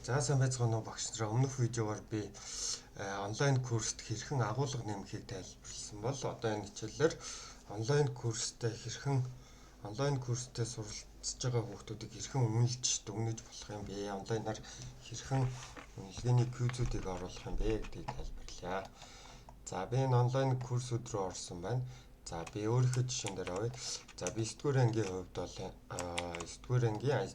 За сайн байцгаана уу багш нараа. Өмнөх видеогоор би онлайн курст хэрхэн агуулга нэмэхийг тайлбарласан бол одоо энэ хичээлээр онлайн курстэй суралцж байгаа хүүхдүүдийг хэрхэн үнэлж дүгнэж болох юм бэ? Онлайнаар хэрхэн үнэлгээний квизүүдийг оруулах юм бэ гэдгийг тайлбарлая. За би энэ онлайн курсүүд рүү орсон байна. За би өөрийнхөө жишээн дээр авъя. За би 9 дугаар ангийн хувьд бол 9 дугаар ангийн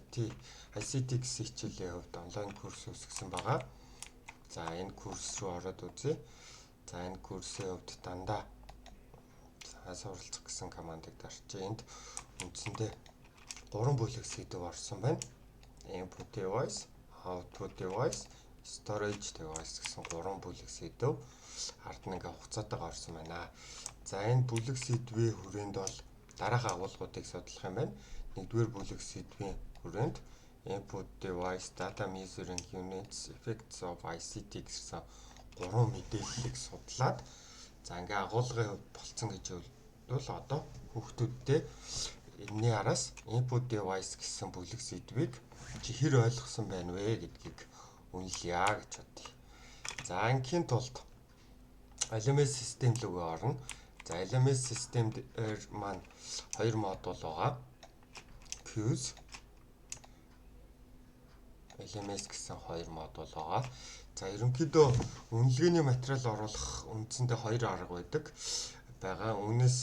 ICT гэсэн хичээлийн хувьд онлайн курс үүсгэсэн байгаа. За энэ курс руу ороод үзье. За энэ курсын хувьд дандаа суралцах гэсэн командыг дарчээ. Энд үндсэндээ 3 бүлэг сэдв орсон байна. Input device, output device, storage device гэсэн 3 бүлэг сэдв ард нь ингээ хугацаатайгаар орсон байна. За энэ бүлэг сэдвийн хүрээнд бол дараах агуулгуудыг судлах юм байна. Нэгдүгээр бүлэг сэдвийн хүрээнд input device, data measuring units, effects of ICT гэсэн 3 мэдээллийг судлаад за ингээ агуулгын хувьд болцсон гэж бол одоо хүүхдүүдтэй энэний араас input device гэсэн бүлэг сэдвийг чи хэр ойлгосон байна вэ гэдгийг үнэлье гэж бодъё. За ангийн тулд LMS систем рүү орно. За LMS системд маань 2 модуль байгаа. Quiz LMS гэсэн 2 модуль байгаа. За ерөнхийдөө үнэлгээний материал оруулах үндсэндээ 2 арга байгаа. Үүнээс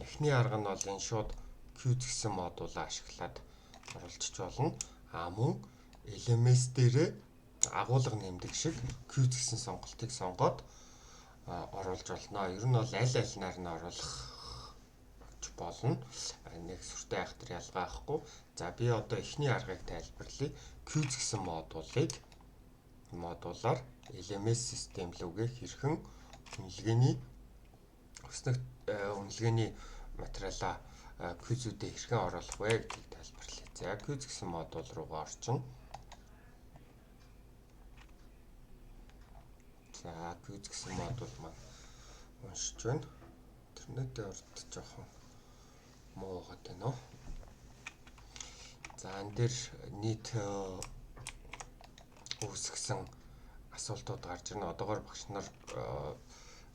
эхний арга нь бол энэ шууд Quiz гэсэн модулаа ашиглаад оруулчих болно. Мөн LMS дээрээ агуулга нэмдэг шиг Quiz гэсэн сонголтыг сонгоод оруулж болно. Ер нь бол аль алинаар нь оруулах болно. Нэг сүртэй айхтар ялгаа авахгүй. За би одоо эхний аргыг тайлбарлая. Quiz гэсэн модулаар LMS систем рүүгээ хэрхэн үнэлгээний материалаа quiz-үүдээ хэрхэн оруулах вэ гэдгийг тайлбарлая. За quiz гэсэн модуль руугаа орчин. За quiz гэсэн модуль маань уншиж байна. Интернетээ орд жоохон муу гад байна уу. За энэ дээр нийт үүсгэсэн асуултууд гарч ирнэ. Одоогоор багш нар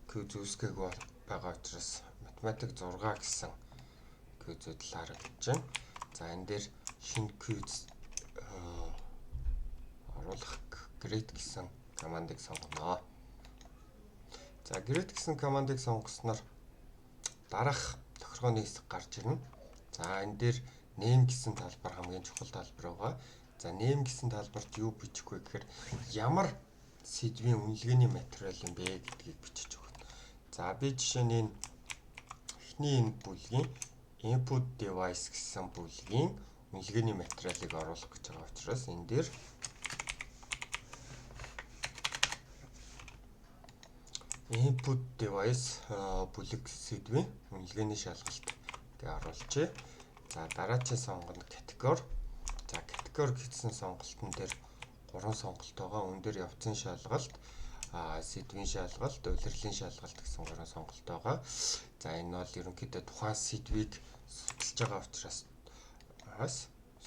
quiz үүсгээгүй байгаа учраас математик 6 гэсэн quiz-үүд л харагдаж байна. За энэ дээр шинэ quiz оруулах grade гэсэн командыг сонгоно. За grade гэсэн командыг сонгосноор дараах тохиргооны хэсэг гарч ирнэ. За энэ дээр name гэсэн талбар хамгийн чухал талбар байгаа. За name гэсэн талбарт юу бичих вэ гэхээр ямар сэдвийн үнэлгээний материал юм бэ гэдгийг бичиж өгнө. За би жишээ нь эхний энэ бүлгийн input device гэсэн бүлгийн үнэлгээний материалыг оруулах гэж байгаа учраас энэ дээр input device бүлэг сэдвийн үнэлгээний шалгалт гэж оруулжээ. За дараагийн сонгоно category. За category гэсэн сонголтын дээр 3 сонголт байгаа. Үүн дээр явцын шалгалт, сэдвийн шалгалт, улирлын шалгалт гэсэн 3 сонголт байгаа. За энэ бол ерөнхийдөө тухайн сэдвийг судалж байгаа учраас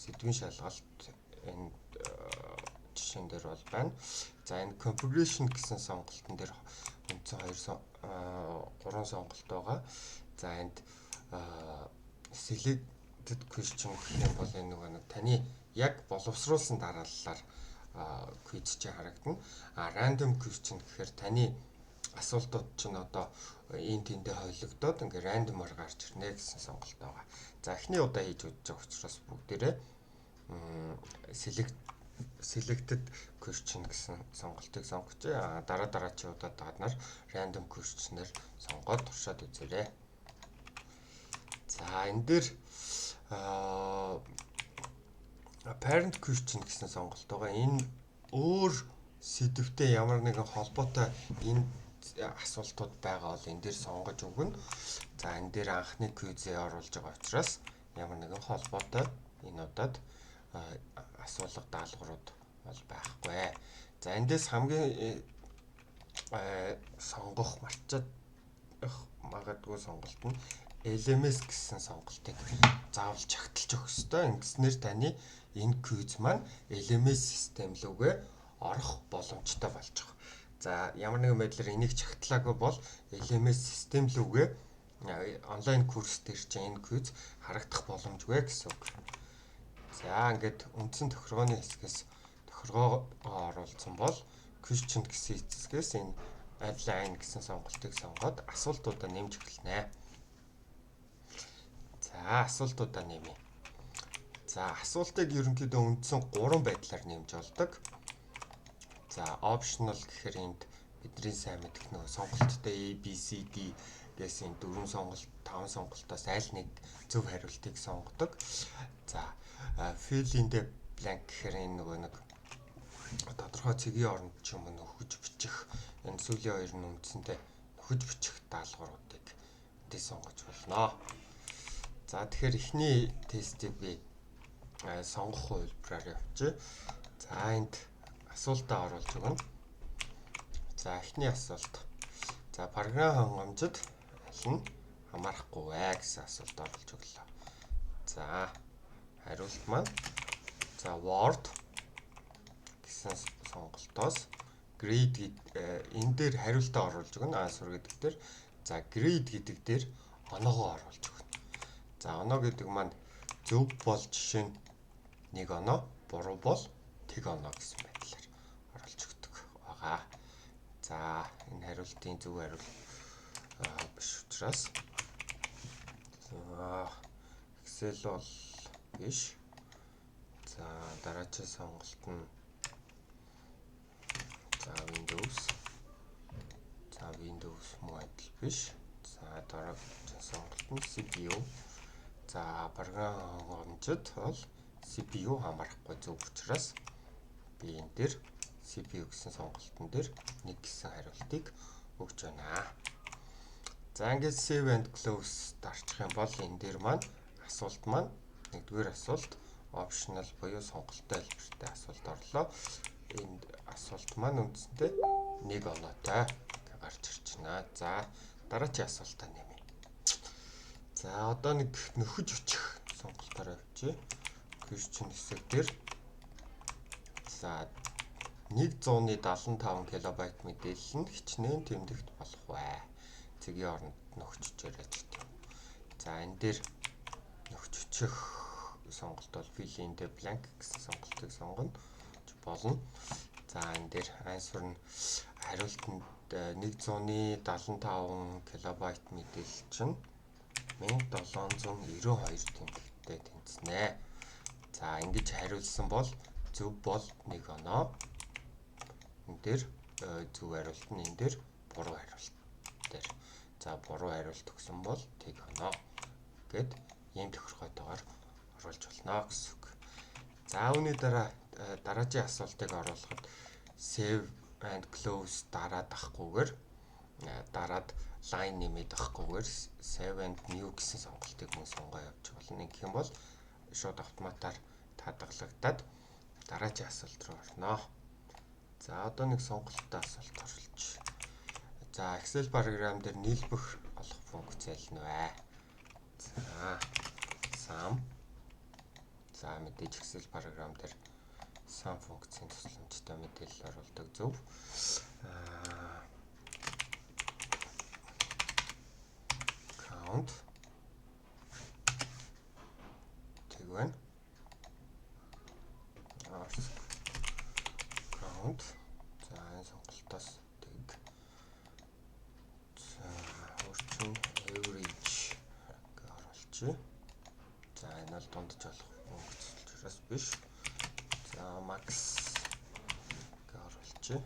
сэдвийн шалгалт энэ жишээн дээр бол байна. За энэ configuration гэсэн сонголтын дээр үндсэн 3 сонголт байгаа. За энд selected question гэх юм бол энэ нэг таны яг боловсруулсан дарааллаар quiz чинь харагдана. Random question гэхээр таны асуултууд чинь одоо энэ тэндээ хойлогдоод ингээ рандомор гарч ирнэ гэсэн сонголт байгаа. За эхний удаа хийж үзэж байгаа учраас бүгдээрээ selected question гэсэн сонголтыг сонгочихъя. Дараагийн удаад та нар random question-ээр сонгоод туршаад үзээрэй. За энэ дээр parent question гэсэн сонголт байгаа. Энэ өөр сэдвтэй ямар нэгэн холбоотой энэ асуултууд байгаа бол энэ дээр сонгож өгнө. За энэ дээр анхны quiz-ээ оруулж байгаа учраас ямар нэгэн холбоотой энэ удаад асуулга даалгаврууд бол байхгүй. За эндээс хамгийн сонгох марчаад магадгүй сонголт нь LMS гэсэн сонголтыг заавал чагталж өгөх ёстой. Ингэснээр таны энэ квиз маань LMS систем рүүгээ орох боломжтой болж байгаа. За ямар нэгэн байдлаар энийг чагтлаагүй бол LMS систем рүүгээ онлайн курс дээр чинь энэ квиз харагдах боломжгүй гэсэн үг. За ингээд үндсэн тохиргооны хэсгээс тохиргоо оруулсан бол question гэсэн эцэсгээс энэ outline гэсэн сонголтыг сонгоод асуултуудаа нэмж эхэлнэ. За асуултуудаа нэмье. За асуултыг ерөнхийдөө үндсэн 3 байдлаар нэмж болдог. За optional гэхээр энд бидний сайн мэдэх нөгөө сонголттой A, B, C, D гэсэн 4 сонголт, 5 сонголтоос аль нэг зөв хариултыг сонгодог. За fill in the blank гэхээр энэ нөгөө нэг тодорхой цэгийн оронд ч юм уу нөхөж бичих энэ сүүлийн хоёр нь үндсэндээ нөхөж бичих даалгавруудыг эндээ сонгож болно. За тэгэхээр эхний тестийг би сонгох хувилбараар явчих. За энд асуултаа оруулж өгнө. За эхний асуулт. За програм хангамжид аль нь хамаарахгүй вэ гэсэн асуулт оруулж өглөө. За хариулт маань за Word гэсэн сонголтоос grade энэ дээр хариултаа оруулж өгнө. Answer гэдэг дээр за grade гэдэг дээр оноогоо оруулж өгнө. За оноо гэдэг маань зөв бол жишээ нь 1 оноо, буруу бол тэг оноо гэсэн байдлаар оруулж өгдөг байгаа. За энэ хариултын зөв хариулт биш учраас Excel бол биш. За дараагийн сонголт нь за Windows муу адил биш. За дараагийн сонголт нь CPU. За програм хангамжид бол CPU хамаарахгүй зөв учраас би энэ дээр CPU гэсэн сонголтын дээр 1 гэсэн хариултыг өгч байна. За ингээд save and close дарчих юм бол энэ дээр маань асуулт маань нэгдүгээр асуулт optional буюу сонголттой хэлбэртэй асуулт орлоо. Энд асуулт маань үндсэндээ 1 оноотой гарч ирж байна. За дараагийн асуултаа нэмье. За одоо нэг нөхөж бичих сонголтоор явчих. Question хэсэг дээр за 175 кБ мэдээлэл нь хичнээн тэмдэгт болох бай. Цэгийн оронд нөхчөж ажилладаг. За энэ дээр нөхчөж сонголт бол fill in the blank гэсэн сонголтыг сонгоно болно. За энэ дээр answer нь хариултанд 175 кБ мэдээлэл чинь 1792 тэмдэгттэй тэнцэнэ. За ингэж хариулсан бол зөв бол 1 оноо. Энэ дээр зөв хариулт нь энэ дээр буруу хариулт дээр. За буруу хариулт өгсөн бол тэг оноо гэд ийм тохиргойтойгоор оруулж болно гэсэн үг. За үүний дараа дараагийн асуултыг оруулахад save and close дараад ахгүйгээр дараад line нэмээд ахгүйгээр save and new гэсэн сонголтыг мөн сонгоо явууч болно. Ингэх юм бол шууд автоматар хадгалагдаад дараагийн асуулт руу орно. За одоо нэг сонголттой асуулт оруулж. За Excel програм дээр нийлбэх олох функц аль нь вэ? За sum. За мэдээж Excel програм дээр sum функцийн тусламжтай мэдээлэл оруулдаг зөв. Count тэг байна. Count. За энэ сонголтоос тэг. За орчин average гэж оруулчих. За энэ бол дундаж болох функц учраас биш. За max гэж оруулчих.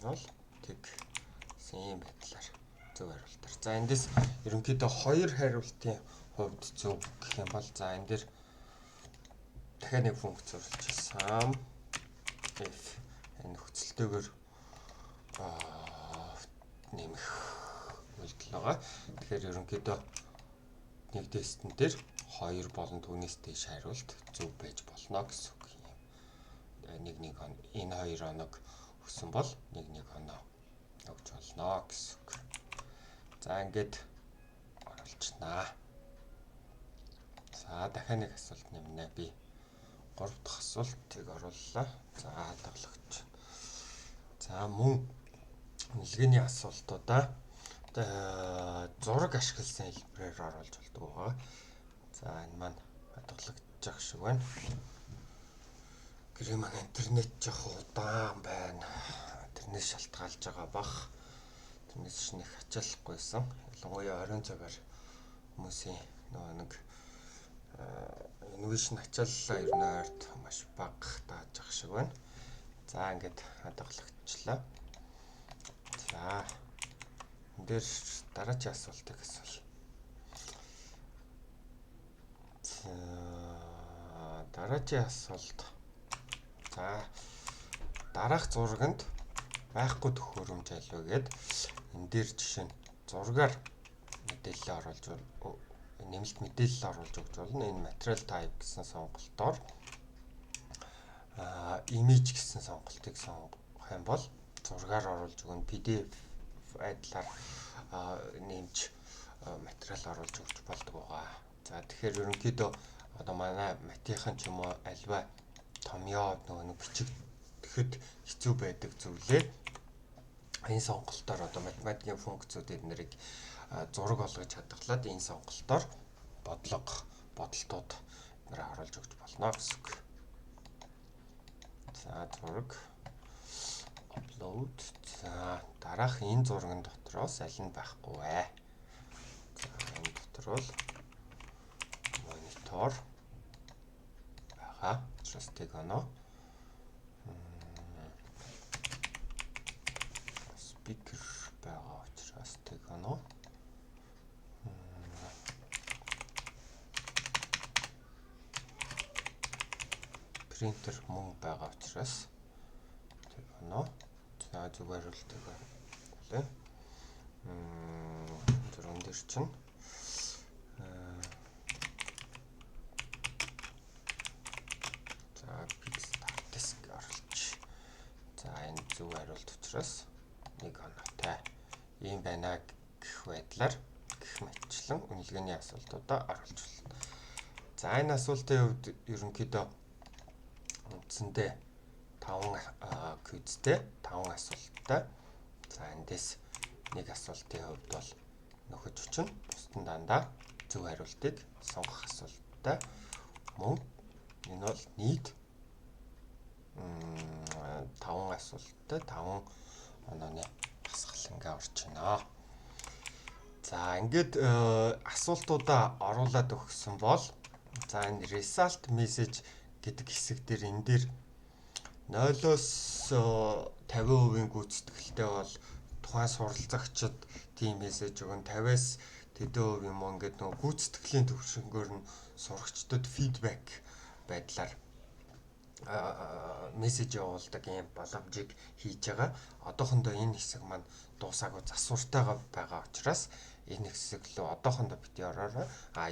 Энэ бол тэг ийм байдлаар зөв хариултаар. За эндээс ерөнхийдөө 2 хариултын хувьд зөв гэх юм бол за энэ дээр дахиад нэг функц оруулчих. Sum if энэ нөхцөлтэйгээр нэмэх үйлдэл байгаа. Тэгэхээр ерөнхийдөө нэг тестэн дээр 2 болон түүнээс дээш хариулт зөв байж болно гэсэн үг юм. Нэг энэ 2 оног өгсөн бол нэг оноо өгч болно гэсэн үг. За ингээд оруулчихнаа. За дахиад нэг асуулт нэмнэ би. 3 дахь асуултыг орууллаа. За хадгалагч. За мөн үнэлгээний асуултуудаа зураг ашигласан хэлбэрээр оруулж болдог байгаа. За энэ маань хадгалагдчих шиг байна. Гэрээ маань интернет жоох удаан байна. Тэрнээс шалтгаалж байгаа бах. Тэрнээс шинэх ачааллахгүйсэн. Ялангуяа оройн цагаар хүмүүсийн нэг инновашн ачааллаа ер нь ойрт маш бага тааж ах шиг байна. За ингээд хадгалагчлаа. За энэ дээр дараагийн асуултыг асууя. За дараагийн асуулт. За дараах зурагт байхгүй төхөөрөмж альва гэд энэ дээр жишээ нь зургаар мэдээлэл оруулж нэмэлт мэдээлэл оруулж өгч болно. Энэ material type гэсэн сонголтоор image гэсэн сонголтыг сонгох юм бол зургаар оруулж өгнө. PDF байдлаар нэмж материал оруулж өгч болдог байгаа. За тэгэхээр ерөнхийдөө одоо манай математикийн ч юм уу альва томьёо нэг бичигдэхэд хэцүү байдаг зүйлээ энэ сонголтоор одоо математикийн функцүүд эднэрийг зураг олгож хадгалаад энэ сонголтоор бодолтууд эднэрээ харуулж өгч болно гэсэн үг. За зураг upload. За дараах энэ зурган дотроос аль нь байхгүй вэ? За энэ дотор бол монитор байгаа. Учраас тэг оноо. Speaker байгаа учраас тэг оноо. Принтер мөн байгаа учраас тэг оноо. За зүгээр л тэг байна. Зурган дээр чинь disk оруулж. За энэ зөв хариулт учраас 1 оноотой. Ийм байна гэх байдлаар гэх мэтчлэн үнэлгээний асуултуудаа оруулж байна. За энэ асуултын хувьд ерөнхийдөө үндсэндээ 5 квизтэй 5 асуулттай. За эндээс нэг асуултын хувьд бол нөхөж өчнө. Бусдын дандаа зөв хариултыг сонгох асуулттай. Мөн энэ бол нийт 5 асуулттай 5 онооны хасгалангаа орж байна. За ингээд асуултуудаа оруулаад өгсөн бол за энэ result message гэдэг хэсэг дээр энэ дээр 0-оос 50% гүйцэтгэлтэй бол тухайн суралцагчид тийм мессеж өгөн 50-аас тэдэн хувь юм ингээд нөгөө гүйцэтгэлийн төвшнгөөр нь сурагчдад фидбек байдлаар мессеж явуулдаг юм боломжийг хийж байгаа. Одоохондоо энэ хэсэг маань дуусаагүй засвартайгаа байгаа учраас энэ хэсэг лөө одоохондоо бити ороорой.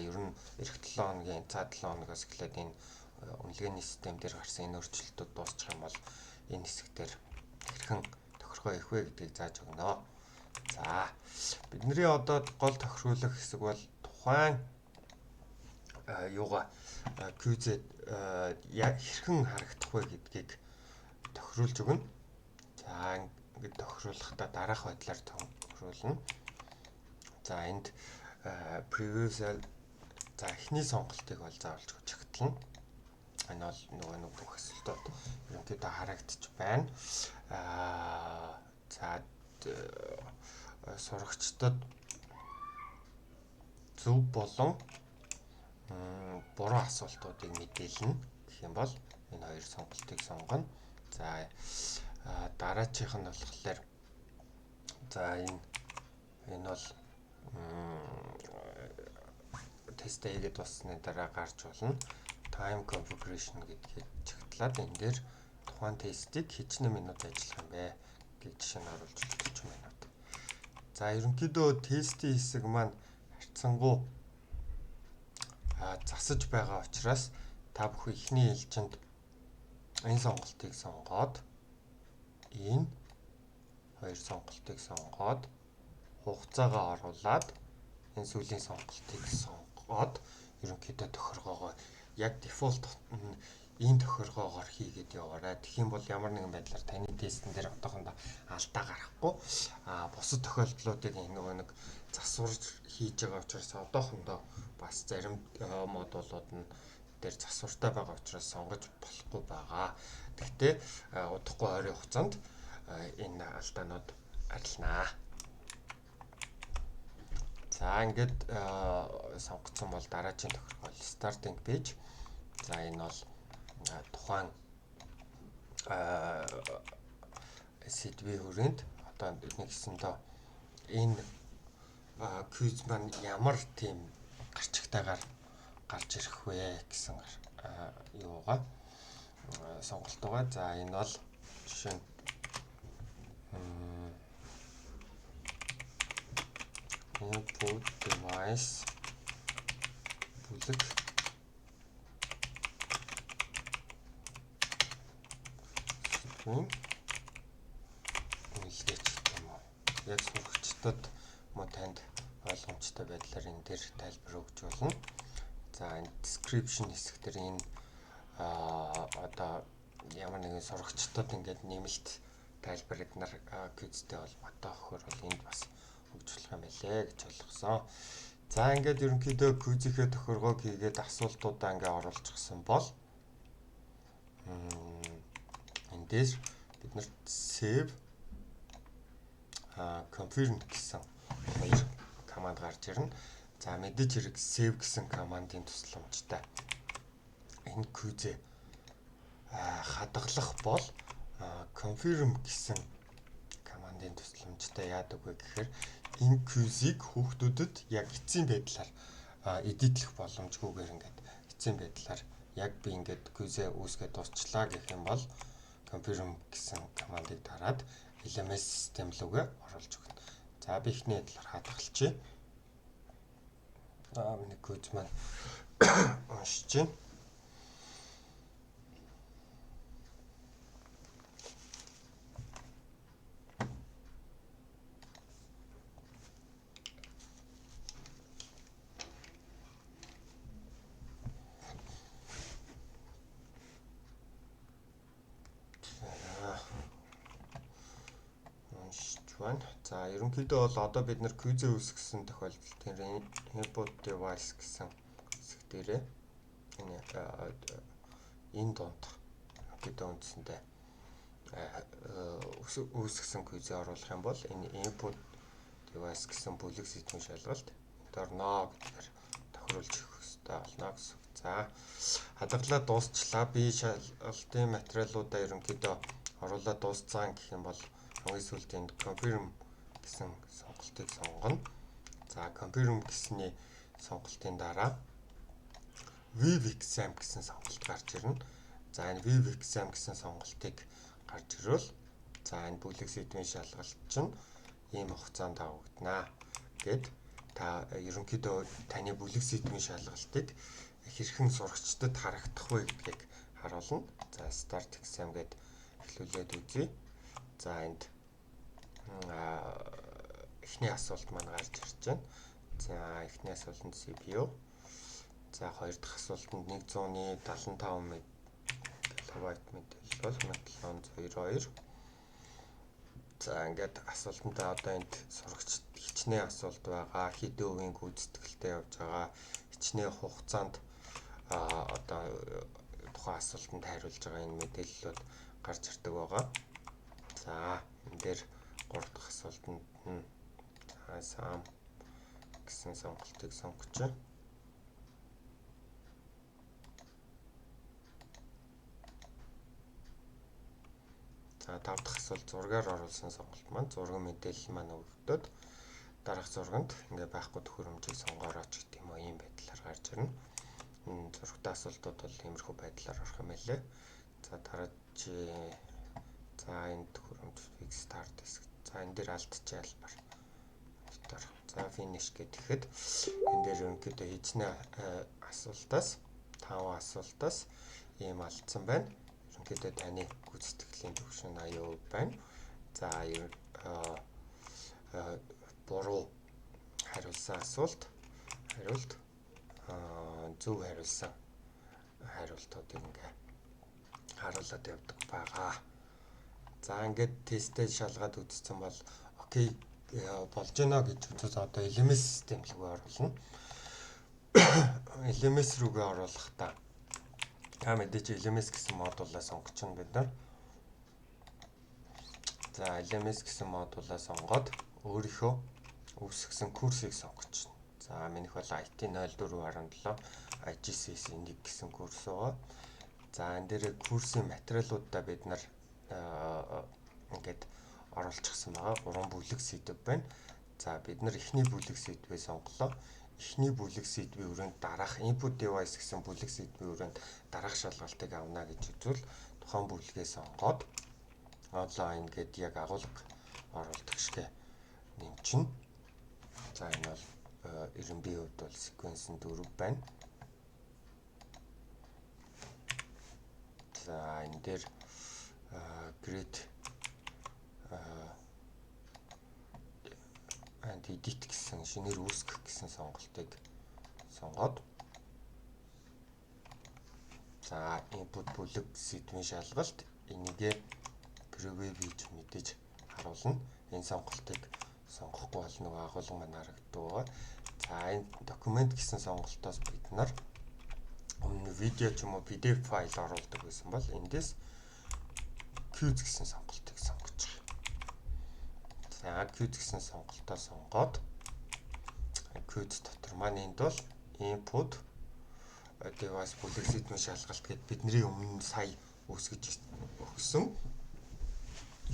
Ер нь эх 7 хоногийн цаа 7 хоногоос эхлээд энэ үнэлгээний систем дээр гарсан энэ өөрчлөлтүүд дуусчих юм бол энэ хэсэг дээр хэрхэн тохиргоо их вэ гэдгийг зааж өгнө. За бидний одоо гол тохируулах хэсэг бол тухайн юугаа QZ хэрхэн харагдах вэ гэдгийг тохируулж өгнө. За ингээд тохируулахдаа дараах байдлаар тохируулна. За энд previous за эхний сонголтыг бол заавалж чагтлана. Энэ бол нөгөө бүх асуултууд ерөнхийдөө харагдчих байна. За сурагчдад зөв болон буруу асуултуудыг мэдээлнэ гэх юм бол энэ хоёр сонголтыг сонгоно. За дараачих нь болохоор за энэ бол тест хийгээд болсны дараа гарч болно. Time configuration гэдгийг чагтлаад энэ дээр тухайн тестийг хичнээн минут ажиллах юм бэ гэж жишээ нь оруулж 40 минут. За ерөнхийдөө тестийн хэсэг маань харьцангуй засаж байгаа учраас та бүхэн эхний ээлжинд энэ сонголтыг сонгоод энэ хоёр сонголтыг сонгоод хугацаагаа оруулаад энэ сүүлийн сонголтыг сонгоод ерөнхийдөө тохиргоогоо яг дефолт энэ тохиргоогоор хийгээд яваарай. Тэгэх юм бол ямар нэгэн байдлаар таны тестэн дээр одоохондоо алдаа гарахгүй. Бусад тохиолдлуудыг нэг засвар хийж байгаа учраас одоохондоо бас зарим модулууд нь дээр засвартай байгаа учраас сонгож болохгүй байгаа. Гэхдээ удахгүй ойрын хугацаанд энэ алдаанууд арилнаа. За ингээд сонгогдсон бол дараагийн тохиргол starting page. За энэ бол тухайн сэдвийн хүрээнд одоо нэгсэндээ энэ quiz маань ямар тийм гарчигтайгаар гарч ирэх вэ гэсэн юугаа сонголт байгаа. За энэ бол жишээ нь input device бүлэг үйлдвэрлэж юм уу? Яг сурагчдад мөн танд ойлгомжтой байдлаар энэ дээр тайлбар өгч болно. За энэ description хэсэг дээр энэ одоо ямар нэгэн сурагчдад ингээд нэмэлт тайлбар эднэр quiz-тэй холбоотой өгөхөр бол энд бас өгч болох юм байлээ гэж ойлгосон. За ингээд ерөнхийдөө quiz-ийнхээ тохиргоог хийгээд асуултуудаа ингээд оруулчихсан бол эндээс бид нарт save confirm гэсэн хоёр команд гарч ирнэ. За мэдээж хэрэг save гэсэн командын тусламжтай энэ quiz-ээ хадгалах бол confirm гэсэн командын тусламжтай яадаг вэ гэхээр энэ quiz-ийг хүүхдүүдэд яг эцсийн байдлаар эдитлэх боломжгүйгээр ингээд эцсийн байдлаар яг би ингээд quiz-ээ үүсгээд дуусчлаа гэх юм бол confirm гэсэн командыг дараад LMS систем руугээ оруулж өгнө. За би ихний талаар хадгалчихъя. Миний quiz маань уншиж байна. За ерөнхийдөө бол одоо бид нар quiz үүсгэсэн тохиолдолд тэр input device гэсэн хэсэг дээрээ энэ донд ерөнхийдөө үндсэндээ үүсгэсэн quiz-ийг оруулах юм бол энэ input device гэсэн бүлэг сэдвийн шалгалт орно гэдгээр тохируулж өгөх хэрэгтэй болно гэсэн. За хадгалаа дуусчлаа. Би шалгалтын материалуудаа ерөнхийдөө оруулаад дуусцсан гэх юм бол хамгийн сүүлд энд confirm гэсэн сонголтыг сонгоно. За confirm гэсний сонголтын дараа view exam гэсэн сонголт гарч ирнэ. За энэ view exam гэсэн сонголтыг гарч ирвэл за энэ бүлэг сэдвийн шалгалт чинь ийм хугацаанд авагдана гэд та ерөнхийдөө таны бүлэг сэдвийн шалгалтыг хэрхэн сурагчдад харагдах вэ гэдгийг харуулна. За start exam гэд эхлүүлээд үзье. За энд эхний асуулт маань гарч ирж байна. За эхний асуултанд CPU. За хоёр дахь асуултанд 175 кБ мэдээлэл бол 1722. За ингээд асуултандаа одоо энд сурагчд хичнээн асуулт байгаа. Хэдэн үеийн гүйцэтгэлтэй явж байгаа. Хичнээн хугацаанд одоо тухайн асуултанд хариулж байгаа энэ мэдээллүүд гарч ирдэг байгаа. За энэ дээр 3 дахь асуултанд нь сам гэсэн сонголтыг сонгож байна. За 5 дахь асуулт зургаар оруулсан сонголт маань зургийн мэдээлэл маань өгөгдөд дараах зурганд ингээ байхгүй төхөөрөмжийг сонгоорооч гэх юм уу ийм байдлаар гарч ирнэ. Зургтай асуултууд бол иймэрхүү байдлаар орох юм байлээ. За дараагийн за энэ төхөөрөмж fix start хэсэг. За энэ дээр алдчих ялбар. За finish гэхэд энэ дээр ерөнхийдөө хичнээн асуултаас 5 асуултаас ийм алдсан байна. Ерөнхийдөө таны гүйцэтгэлийн түвшин 80% байна. За буруу хариулсан асуулт хариулт зөв хариулсан хариултуудыг ингээ харуулад явдаг байгаа. За ингээд тесттэй шалгаад үзсэн бол окей болж гэнэ гэж үзвэл одоо LMS систем рүүгээ оруулна. LMS рүүгээ оруулахдаа мэдээч LMS гэсэн модулаа сонгож чинь бид нар. За LMS гэсэн модулаа сонгоод өөрийнхөө үүсгэсэн курсыг сонгож чинь. За минийх бол IT 0417 IGCS 1 гэсэн курс байгаа. За энэ дээр курсын материалуудаа бид нар ингээд оруулчихсан байгаа. 3 бүлэг сэдв байна. За бид нар эхний бүлэг сэдвээ сонголоо. Эхний бүлэг сэдвийн хүрээнд дараах input device гэсэн бүлэг сэдвийн хүрээнд дараах шалгалтыг авна гэж үзвэл тухайн бүлгээ сонгоод онлайн гэдэг яг агуулга оруулдаг шигэ нэмчин. За энэ бол RMB хувьд бол sequence нь 4 байна. За энэ дээр grid and edit гэсэн шинээр үүсгэх гэсэн сонголтыг сонгоод за input бүлэг сэдвийн шалгалт энийгээ preview хийж мэдээж харуулна. Энэ сонголтыг сонгохгүй бол нөгөө агуулга маань харагддаг. За энэ документ гэсэн сонголтоос бид нар өмнө видео ч юм уу PDF файл оруулдаг байсан бол эндээс Qt гэсэн сонголтыг сонгож байгаа. За Qt гэсэн сонголтоо сонгоод Qt дотор маань энд бол input device бүлэг сэдвийн шалгалт гэд бидний өмнө сая үүсгэж өгсөн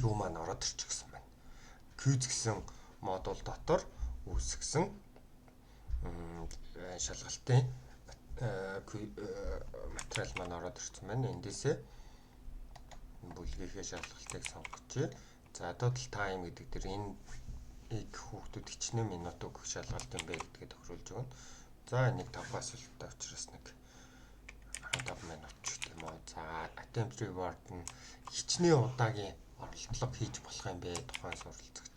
юу маань ороод ирчихсэн байна. Qt гэсэн модуль дотор үүсгэсэн шалгалтын материал маань ороод ирсэн байна. Эндээсээ бүлгийнхээ шалгалтыг сонгочих. За total time гэдэг дээр энэ хүүхдүүд хичнээн минут өгөх шалгалт юм бэ гэдгээ тохируулж өгнө. За энийг 5 асуулттай учраас нэг 15 минут ч гэх юм уу. За attempt reward нь хичнээн удаагийн оролдлого хийж болох юм бэ тухайн суралцагч.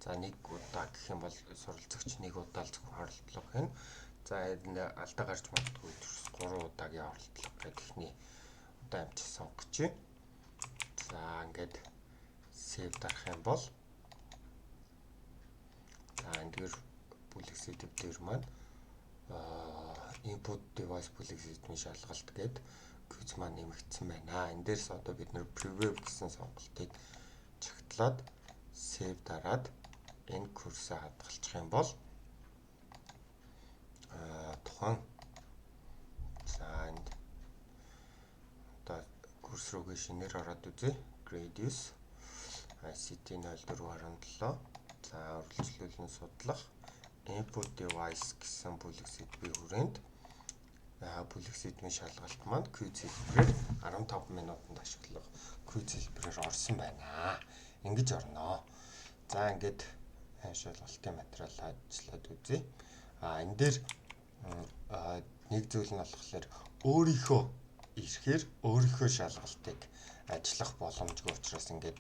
За нэг удаа гэх юм бол суралцагч нэг удаа л зөвхөн оролдлого хийн. За энэ алдаа гарч магадгүй 3 удаагийн оролдлого гэдэг ихний удаа амжилт сонгочих. За ингээд save дарах юм бол за энэ дээр бүлэг сэдв дээр маань input device бүлэг сэдвийн шалгалт гээд quiz маань нэмэгдсэн байна. Энэ дээрс одоо бид нэр preview гэсэн сонголтыг чагтлаад save дараад энэ курсаа хадгалчих юм бол тухайн за энд одоо курс руугээ шинээр ороод үзье. Gradius ICT 0417 за үргэлжлүүлэн судлах input device гэсэн бүлэг сэдвийн хүрээнд бүлэг сэдвийн шалгалт маань quiz хэлбэрээр 15 минутанд ашиглах quiz хэлбэрээр орсон байна. Ингэж орноо. За ингээд шалгалтын материал ажиллаад үзье. Энэ дээр нэг зүйл нь болохоор өөрийнхөө ирэхээр өөрийнхөө шалгалтыг ажиллах боломжгүй учраас ингээд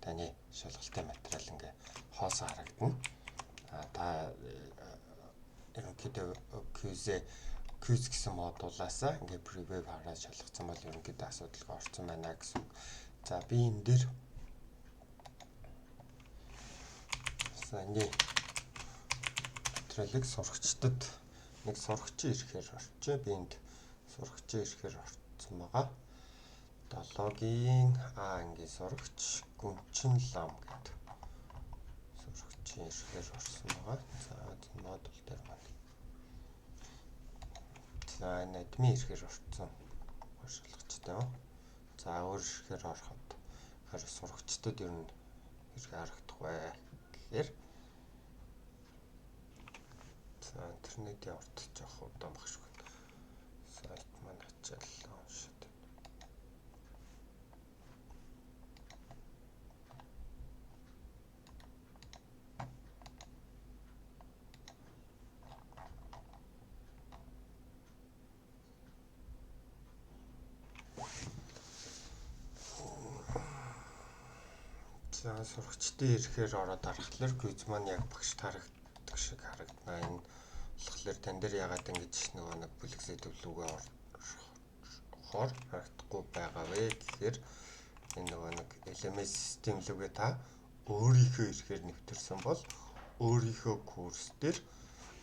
таны шалгалтын материал ингээ хоосоо харагдана. Та ерөнхийдөө quiz гэсэн модулаасаа ингээ preview хараад шалгацсан бол ерөнхийдөө асуудалгаа орсон байна гэсэн. За би энэ дээр саний материалыг сурагчдад нэг сурагчийн ирэхээр орчих. Би энд сурагчийн ирэхээр орсон байгаа. 7-гийн ангийн сурагч Гүнчин лам гэдэг сурагчийн ирэхээр орсон байгаа. За энэ модуль дээр маань. За энэ админ ирэхээр орсон шалгачтай. За өөр ирэхээр ороход харин сурагчдад ер нь хэрэг харагдах вэ гэхээр за интернетийн урт жоох удаан багш байна. Сайт маань ачааллаа уншаад. За сурагчдын ирэхээр ороод харахад quiz маань яг багш харагддаг шиг харагдана. Энэ тэгэхээр тань дээр ягаад ингэж нөгөө нэг бүлэг сэдвлүүгээ орохоор харагдахгүй байгаа вэ гэхээр энэ нөгөө нэг LMS систем лүгээ та өөрийнхөө ихээр нэвтэрсэн бол өөрийнхөө курс дээр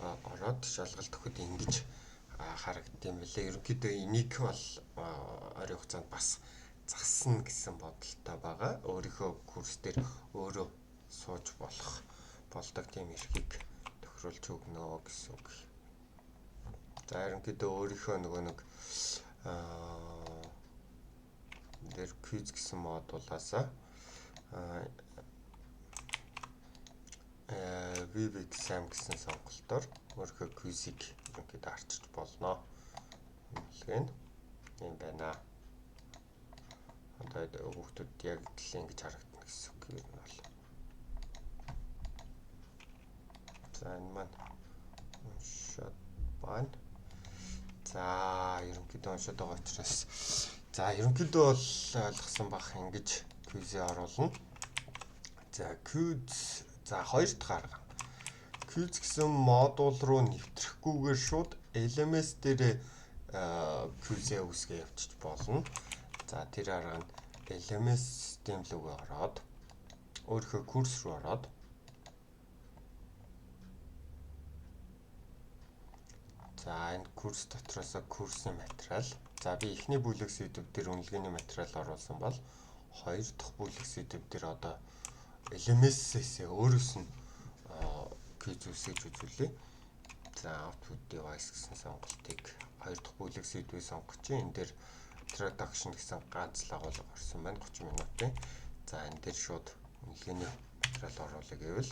ороод шалгалт өгөхөд ингэж харагдсан мөлий. Ерөнхийдөө энийг бол ойрын хугацаанд бас засна гэсэн бодолтой байгаа. Өөрийнхөө курс дээр өөрөө сууж болдог тийм эрхийг тохируулж өгнө гэсэн үг. За ерөнхийдөө өөрийнхөө нөгөө нэг дээр квиз гэсэн модулаасаа Web exam гэсэн сонголтоор өөрийнхөө квизийг ерөнхийдөө арчиж болно. Ийм байна. Одоо хүүхдүүд яг л ингэж харагдана гэсэн үг юм бол. За энэ маань уншаад байна. За ерөнхийдөө уншаад байгаа учраас за ерөнхийдөө бол ойлгосон бах ингэж квизээ оруулна. За квиз за хоёр дахь арга. Квиз гэсэн модуль руу нэвтрэхгүйгээр шууд LMS дээр квизээ үүсгэж явчих болно. За тэр арга нь LMS систем рүү ороод өөрийнхөө курс руу ороод за энэ курс дотроос курсын материал. За би эхний бүлэг сэдв дээр үнэлгээний материал оруулсан бол хоёр дахь бүлэг сэдв дээр одоо LMS-ээс өөрөөс нь квиз үсгэж үзүүлээ. За output device гэсэн сонголтыг хоёр дахь бүлэг сэдвээ сонгох чинь энэ дээр introduction гэсэн ганц л агуулга орсон байна 30 минутын. За энэ дээр шууд үнэлгээний материал оруулъя гэвэл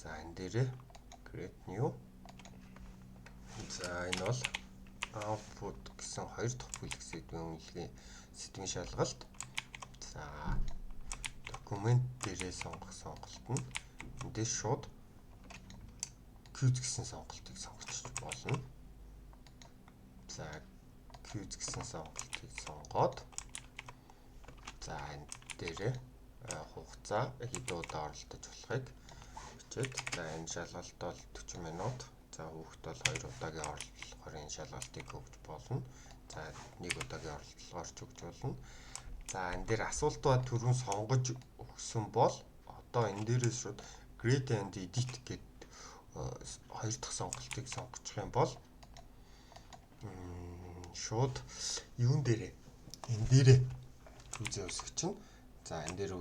за энэ дээрээ create new. За энэ бол output гэсэн хоёр дахь бүлэг сэдвийн үнэлгээ сэдвийн шалгалт. За документ дээрээ сонгох сонголт нь энэ дээр шууд квиз гэсэн сонголтыг сонгочих болно. За квиз гэсэн сонголтыг сонгоод за энэ дээрээ хугацаа хэдэн удаа оролдож болохыг бичээд за энэ шалгалт бол 40 минут. За хүүхэд бол 2 удаагийн оролдлогоор энэ шалгалтыг өгч болно. За 1 удаагийн оролдлогоор ч өгч болно. За энэ дээр асуултууд түрүүн сонгож өгсөн бол одоо энэ дээрээс шууд grade and edit гэдэг хоёр дахь сонголтыг сонгочих юм бол шууд юун дээрээ энэ дээрээ квизээ үүсгэж чинь за энэ дээр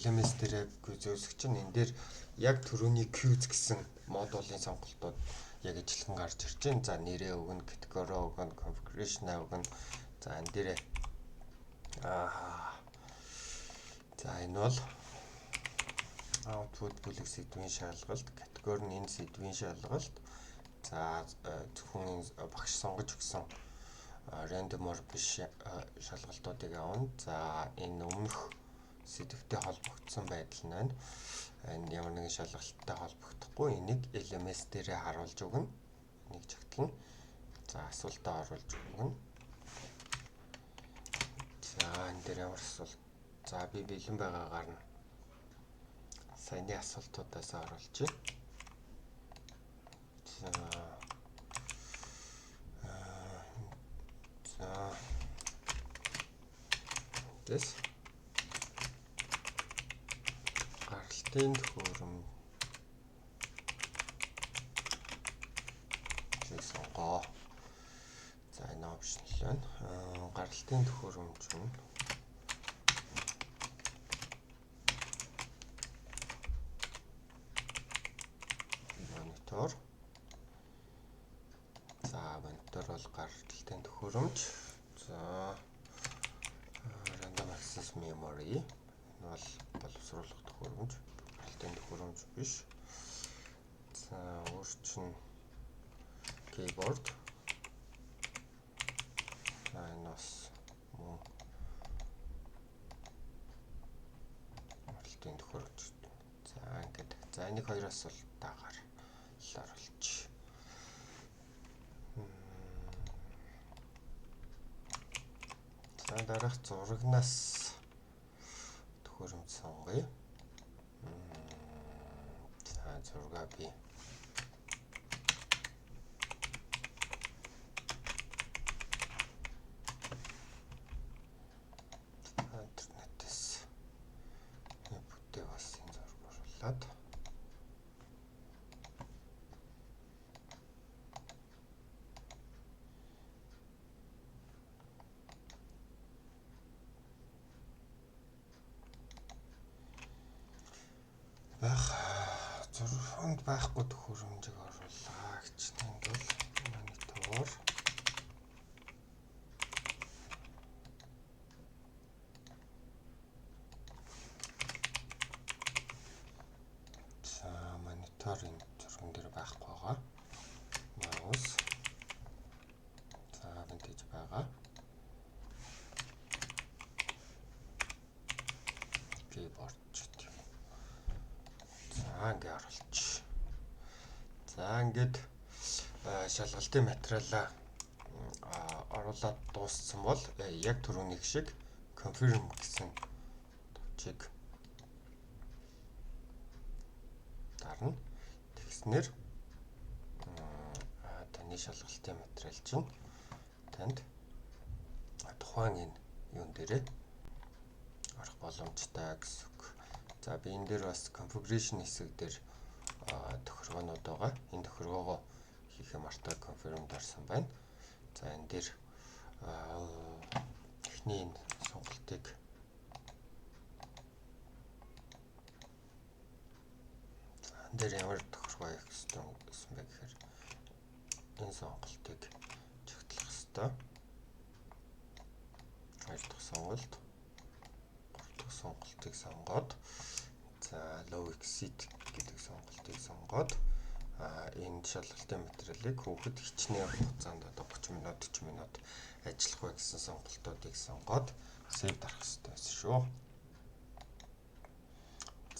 LMS дээрээ квизээ үүсгэж чинь энэ дээр яг түрүүний квиз гэсэн модулын сонголтууд яг ижилхэн гарч ирж байна. За нэрээ өгнө, категори өгнө, configuration өгнө. За энэ дээрээ за энэ бол output бүлэг сэдвийн шалгалт, категори нь энэ сэдвийн шалгалт. За зөвхөн багш сонгож өгсөн random-ор биш шалгалтуудыг авна. За энэ өмнөх сэдвтэй холбогдсон байдал нь байна. Энэ ямар нэгэн шалгалттай холбогдохгүй энийг LMS дээрээ харуулж өгнө. Энийг чагтлана. За асуултаа оруулж өгнө. За энэ дээр ямар асуулт? За би бэлэн байгаагаар нь саяны асуултуудаас оруулж байна. Дэс гаралтын төхөөрөмж сонгоо. За энэ опшнл байна. Гаралтын төхөөрөмж нь монитор. За монитор бол гаралтын төхөөрөмж. За random access memory энэ бол боловсруулах төхөөрөмж. Гаралтын төхөөрөмж биш. За өөрчн keyboard. За энэ бас мөн гаралтын төхөөрөмж. За ингээд. За энийг хоёроос л дагаар л оруулж. За дараах зурагнаас төхөөрөмж сонгоё. За зургаа би Түүнд байхгүй төхөөрөмжийг оруулаа гэж нэнгэл монитор. За мониторын зурган дээр байхгүй байгаа. Маус. За винтэж байгаа. Keyboard ч тийм. За ингээ оруулж. За ингээд шалгалтын материалаа оруулаад дууссан бол яг түрүүнийх шиг confirm гэсэн товчийг дарна. Тэгснэр таны шалгалтын материал чинь танд тухайн энэ юун дээрээ орох боломжтой гэсэн үг. За би энэ дээр бас configuration хэсэг дээр тохиргоонууд байгаа. Энэ тохиргоогоо хийхээ мартаа confirm дарсан байна. За энэ дээр эхний энэ сонголтыг энэ дээр ямар тохиргоо хийх гэсэн бэ гэхээр энэ сонголтыг чагтлах хэрэгтэй. Хоёр дахь сонголт, гурав дахь сонголтыг сонгоод за low exceed гэдэг сонголтыг сонгоод энэ шалгалтын материалыг хүүхэд хичнээн хугацаанд одоо 30 минут 40 минут ажиллах вэ гэсэн сонголтуудыг сонгоод save дарах хэрэгтэй байсан шүү.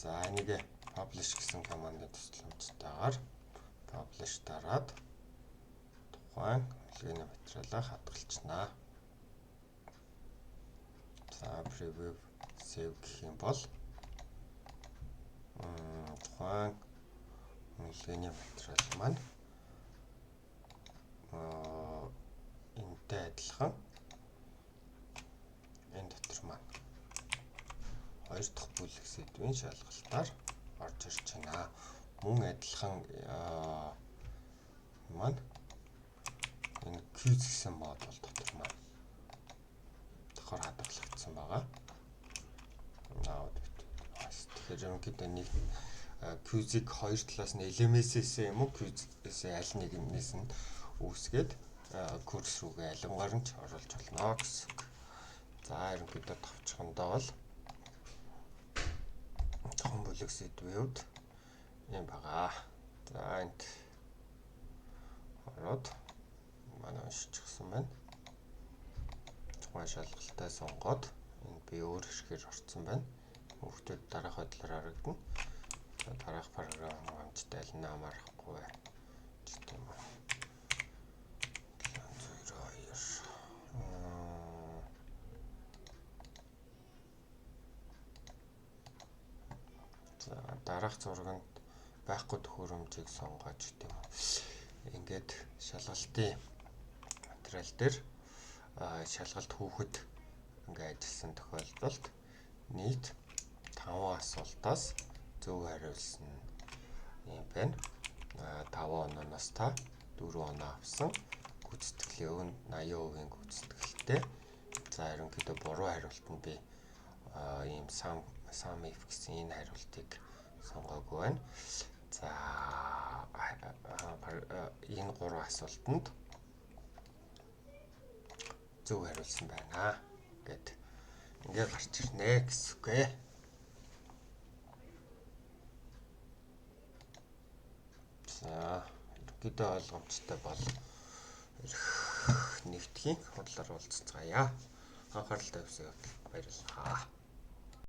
За энийг publish гэсэн командын төсөлмжтойгоор publish дараад тухайн хэлгээний материалаа хадгалчихнаа. За preview save гэх юм бол тухайн хэлгээний материал маань энэтэй адилхан энэ дотор маань хоёр дахь бүлэг сэдвийн шалгалтаар орж ирж байна. Мөн адилхан маань энэ quiz гэсэн модуль дотор маань давхар хадгалагдсан байгаа. Тэгэхээр ерөнхийдөө нэг quiz-ийг хоёр талаас нь LMS-ээс юм уу quiz-ээс аль нэгнээс нь үүсгээд курс руугээ алингаар нь ч оруулж болно гэсэн үг. За ерөнхийдөө товчхондоо бол тохон бүлэг сэдвүүд юм байгаа. За энд ороод манай уншчихсан байна. Тухайн шалгалтаа сонгоод энд би өөр хэсгээр орсон байна. Хүүхдүүд дараах байдлаар харагдана. Дараах програм амжилттай аль нь амарахгүй вэ? Гэвч юм аа. За дараах зурганд байхгүй төхөөрөмжийг сонгож тийм. Ингээд шалгалтын материал дээр шалгалт хүүхэд ингээд ажилласан тохиолдолд нийт 5 асуултаас зөв хариулсан юм байна. 5 ононоос та 4 оноо авсан. Гүйцэтгэлийн өвн 80% гүйцэтгэлтэй. За ерөнхийдөө буруу хариулт нь би ийм sum if гэсэн энэ хариултыг сонгоогүй байна. За энэ 3 асуултанд зөв хариулсан байна гэд ингээд гарч ирнэ гэсэн үг ээ. За ерөнхийдөө ойлгомжтой бол нэгтгэхийн худлаар уулзцаая. Анхаарал тавьсан баярлалаа.